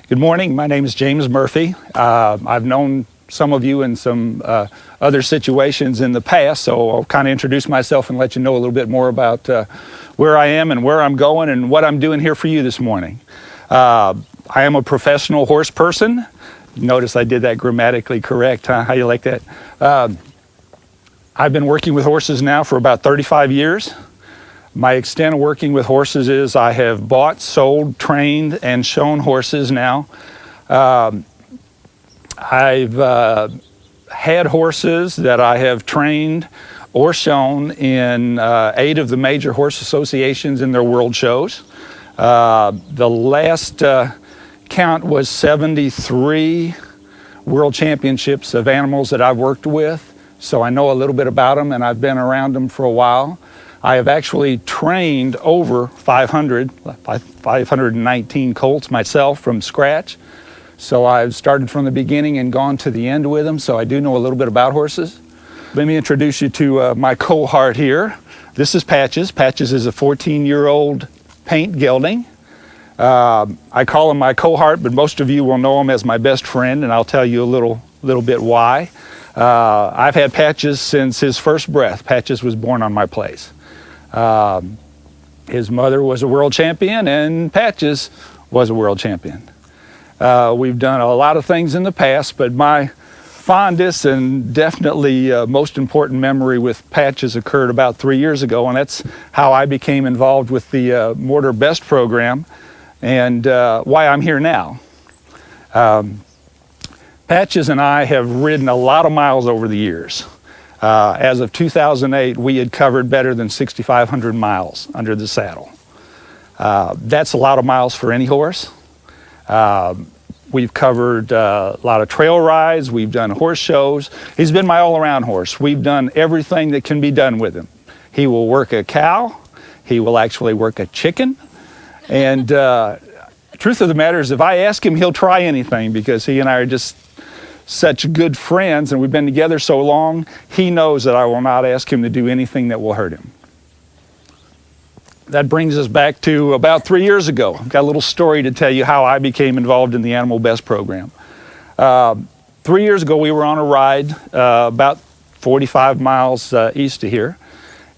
Good morning. My name is James Murphy. I've known some of you in some other situations in the past, so I'll kind of introduce myself and let you know a little bit more about where I am and where I'm going and what I'm doing here for you this morning. I am a professional horse person. Notice I did that grammatically correct, huh? How you like that? I've been working with horses now for about 35 years. My extent of working with horses is I have bought, sold, trained, and shown horses now. I've had horses that I have trained or shown in 8 of the major horse associations in their world shows. The last count was 73 world championships of animals that I've worked with, so I know a little bit about them and I've been around them for a while. I have actually trained over 519 colts myself from scratch. So I've started from the beginning and gone to the end with them, so I do know a little bit about horses. Let me introduce you to my cohort here. This is Patches. Patches is a 14-year-old paint gelding. I call him my cohort, but most of you will know him as my best friend, and I'll tell you a little bit why. I've had Patches since his first breath. Patches was born on my place. His mother was a world champion, and Patches was a world champion. We've done a lot of things in the past, but my fondest and definitely most important memory with Patches occurred about 3 years ago, and that's how I became involved with the Animal B.E.S.T program and why I'm here now. Patches and I have ridden a lot of miles over the years. As of 2008, we had covered better than 6,500 miles under the saddle. That's a lot of miles for any horse. We've covered a lot of trail rides. We've done horse shows. He's been my all-around horse. We've done everything that can be done with him. He will work a cow. He will actually work a chicken. And truth of the matter is, if I ask him, he'll try anything because he and I are just such good friends and we've been together so long. He knows that I will not ask him to do anything that will hurt him. That brings us back to about 3 years ago. I've got a little story to tell you how I became involved in the Animal B.E.S.T program. 3 years ago, we were on a ride about 45 miles east of here.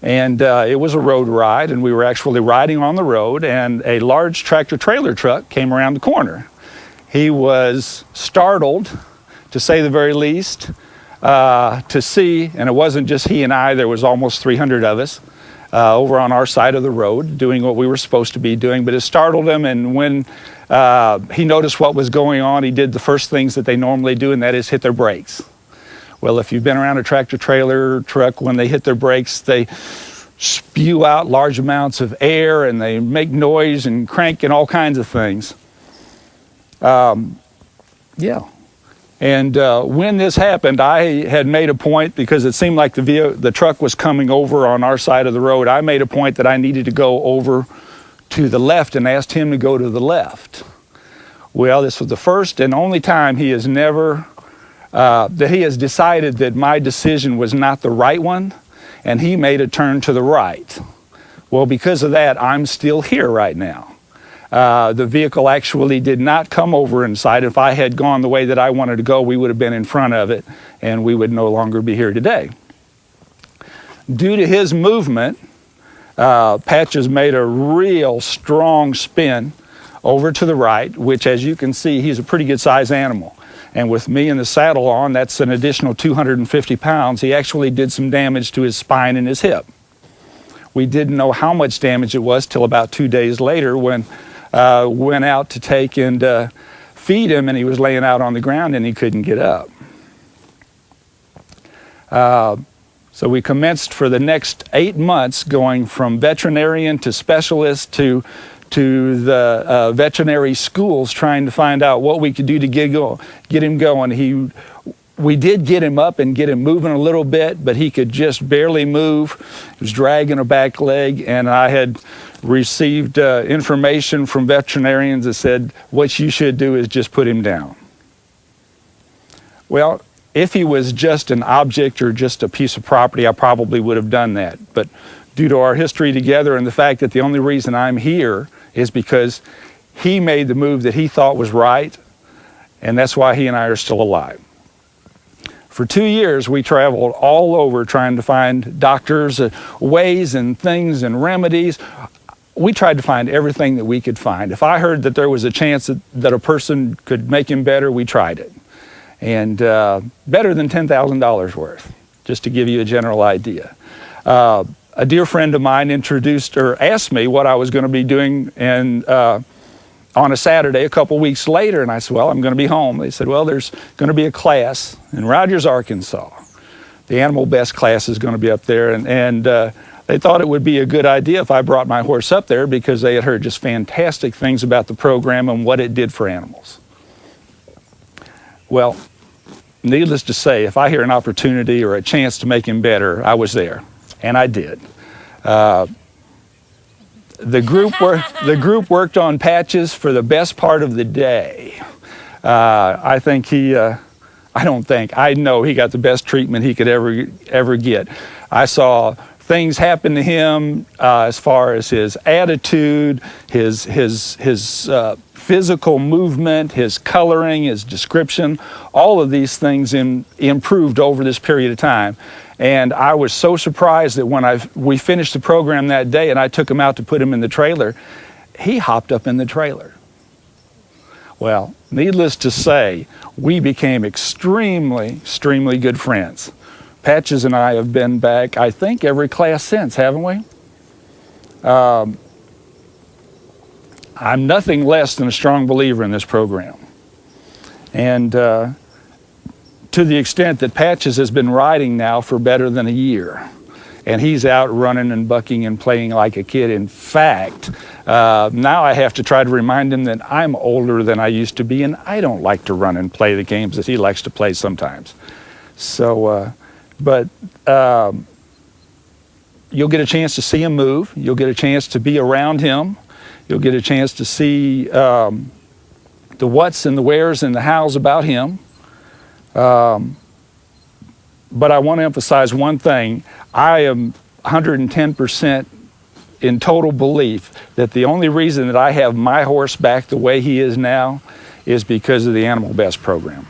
And it was a road ride, and we were actually riding on the road, and a large tractor-trailer truck came around the corner. He was startled, to say the very least, to see, and it wasn't just he and I, there was almost 300 of us, over on our side of the road doing what we were supposed to be doing, but it startled him, and when he noticed what was going on, he did the first things that they normally do, and that is hit their brakes. Well, if you've been around a tractor-trailer truck, when they hit their brakes, they spew out large amounts of air, and they make noise and crank and all kinds of things. And when this happened, I had made a point, because it seemed like the truck was coming over on our side of the road, I made a point that I needed to go over to the left and asked him to go to the left. Well, this was the first and only time he has decided that my decision was not the right one, and he made a turn to the right. Well, because of that, I'm still here right now. The vehicle actually did not come over inside. If I had gone the way that I wanted to go, we would have been in front of it, and we would no longer be here today. Due to his movement, Patches made a real strong spin over to the right, which, as you can see, he's a pretty good sized animal. And with me in the saddle on, that's an additional 250 pounds. He actually did some damage to his spine and his hip. We didn't know how much damage it was till about 2 days later when went out to take and feed him, and he was laying out on the ground and he couldn't get up. So we commenced for the next 8 months going from veterinarian to specialist to the veterinary schools, trying to find out what we could do to get him going. We did get him up and get him moving a little bit, but he could just barely move. He was dragging a back leg, and I had received information from veterinarians that said, what you should do is just put him down. Well, if he was just an object or just a piece of property, I probably would have done that. But due to our history together and the fact that the only reason I'm here is because he made the move that he thought was right, and that's why he and I are still alive. For 2 years, we traveled all over trying to find doctors, ways and things and remedies. We tried to find everything that we could find. If I heard that there was a chance that a person could make him better, we tried it. And better than $10,000 worth, just to give you a general idea. A dear friend of mine asked me what I was going to be doing on a Saturday a couple weeks later, and I said, well, I'm going to be home. They said, well, there's going to be a class in Rogers, Arkansas. The Animal B.E.S.T class is going to be up there, and they thought it would be a good idea if I brought my horse up there because they had heard just fantastic things about the program and what it did for animals. Well, needless to say, if I hear an opportunity or a chance to make him better, I was there, and I did. The group worked on Patches for the best part of the day. I know he got the best treatment he could ever get. I saw things happen to him as far as his attitude, his physical movement, his coloring, his description. All of these things improved over this period of time. And I was so surprised that when we finished the program that day and I took him out to put him in the trailer, he hopped up in the trailer. Well, needless to say, we became extremely, extremely good friends. Patches and I have been back, I think, every class since, haven't we? I'm nothing less than a strong believer in this program. And to the extent that Patches has been riding now for better than a year. And he's out running and bucking and playing like a kid. In fact, now I have to try to remind him that I'm older than I used to be, and I don't like to run and play the games that he likes to play sometimes. So, you'll get a chance to see him move. You'll get a chance to be around him. You'll get a chance to see the whats and the wheres and the hows about him. But I want to emphasize one thing. I am 110% in total belief that the only reason that I have my horse back the way he is now is because of the Animal B.E.S.T program.